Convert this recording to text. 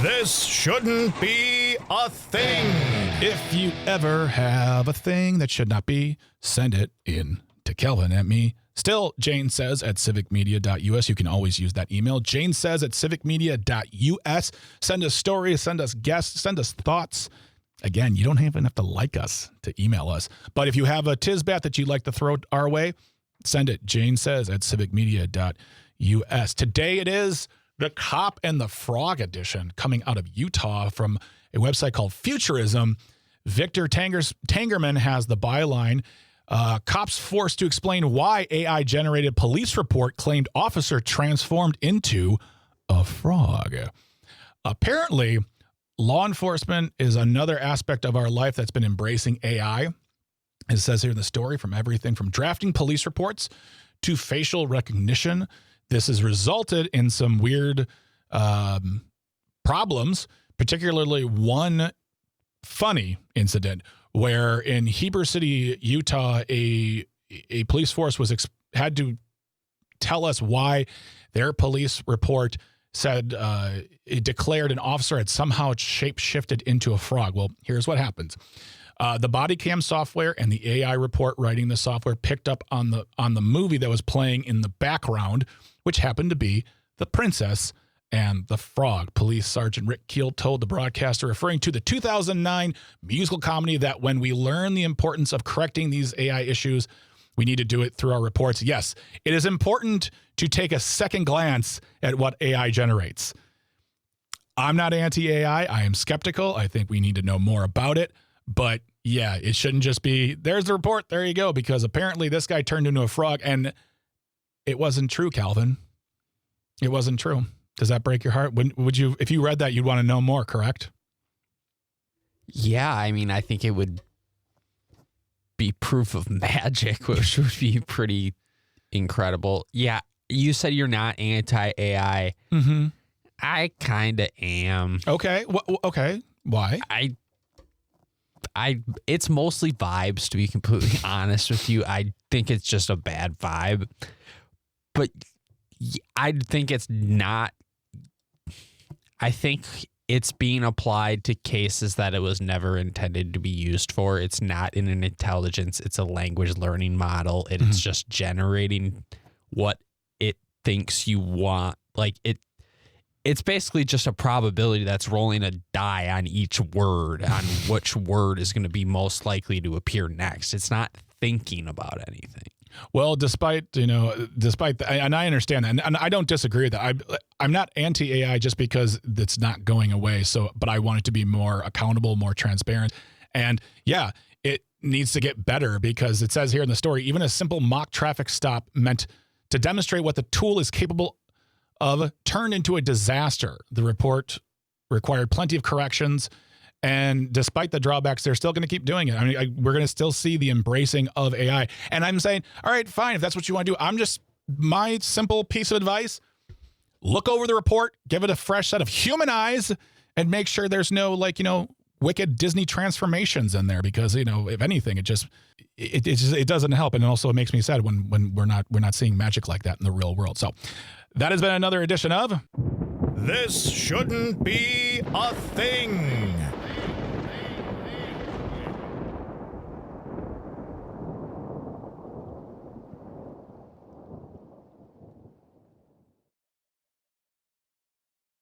This shouldn't be a thing. If you ever have a thing that should not be, send it in to Kelvin at me. Still, Jane says at civicmedia.us. You can always use that email. Jane says at civicmedia.us. Send us stories, send us guests, send us thoughts. Again, you don't even have to like us to email us. But if you have a tisbat that you'd like to throw our way, send it. Jane says at civicmedia.us. Today it is the Cop and the Frog edition coming out of Utah from a website called Futurism. Victor Tangerman has the byline. Cops forced to explain why AI-generated police report claimed officer transformed into a frog. Apparently, law enforcement is another aspect of our life that's been embracing AI. It says here in the story, from everything from drafting police reports to facial recognition. This has resulted in some weird problems, particularly one funny incident where in Heber City, Utah, a police force had to tell us why their police report said it declared an officer had somehow shape-shifted into a frog. Well, here's what happens. The body cam software and the AI report writing the software picked up on the movie that was playing in the background, which happened to be The Princess and the Frog. Police Sergeant Rick Keel told the broadcaster, referring to the 2009 musical comedy, that when we learn the importance of correcting these AI issues, we need to do it through our reports. Yes, it is important to take a second glance at what AI generates. I'm not anti-AI. I am skeptical. I think we need to know more about it. But yeah, it shouldn't just be, there's the report, there you go, because apparently this guy turned into a frog, and it wasn't true, Calvin. It wasn't true. Does that break your heart? Would you, if you read that, you'd want to know more, correct? Yeah, I mean, I think it would be proof of magic, which would be pretty incredible. Yeah, you said you're not anti-AI. Mm-hmm. I kind of am. Okay. Okay. Why? It's mostly vibes, to be completely honest with you. I think it's just a bad vibe. But I think it's not. I think it's being applied to cases that it was never intended to be used for. It's not in an intelligence. It's a language learning model. It's just generating what it thinks you want. Like it's basically just a probability that's rolling a die on each word, on which word is going to be most likely to appear next. It's not thinking about anything. Well, despite and I understand that, and I don't disagree with that. I'm not anti-AI just because it's not going away. But I want it to be more accountable, more transparent. And yeah, it needs to get better, because it says here in the story, even a simple mock traffic stop meant to demonstrate what the tool is capable of turned into a disaster. The report required plenty of corrections, and despite the drawbacks, they're still going to keep doing it. I mean, we're going to still see the embracing of AI. And I'm saying, all right, fine, if that's what you want to do. My simple piece of advice, look over the report, give it a fresh set of human eyes, and make sure there's no, wicked Disney transformations in there, because, if anything, it doesn't help. And also it makes me sad when we're not seeing magic like that in the real world. So that has been another edition of This Shouldn't Be a Thing.